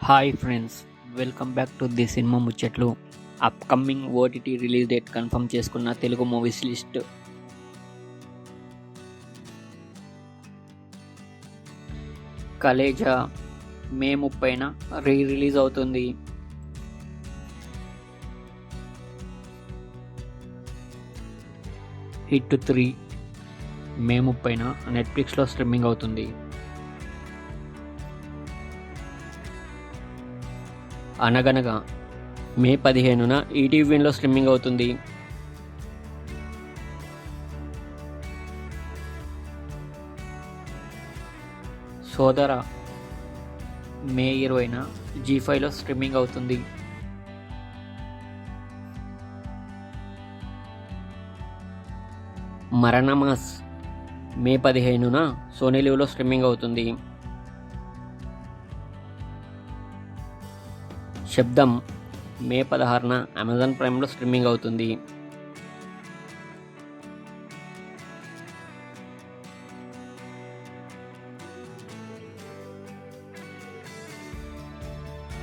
Hi friends, welcome back to the cinema ముచ్చట్లు. Upcoming OTT release date confirm చేసుకున్న Telugu movies list. Khaleja May 30న release అవుతుంది. Hit 3 May 30న నెట్ఫ్లిక్స్లో స్ట్రీమింగ్ అవుతుంది. అనగనగా మే 15న ఈటీవీలో స్ట్రీమింగ్ అవుతుంది. సోదర మే 20న జీ5లో స్ట్రీమింగ్ అవుతుంది. మరణమాస్ మే 15న సోనీ లివ్లో స్ట్రీమింగ్ అవుతుంది. శబ్దం మే 16న అమెజాన్ ప్రైమ్లో స్ట్రీమింగ్ అవుతుంది.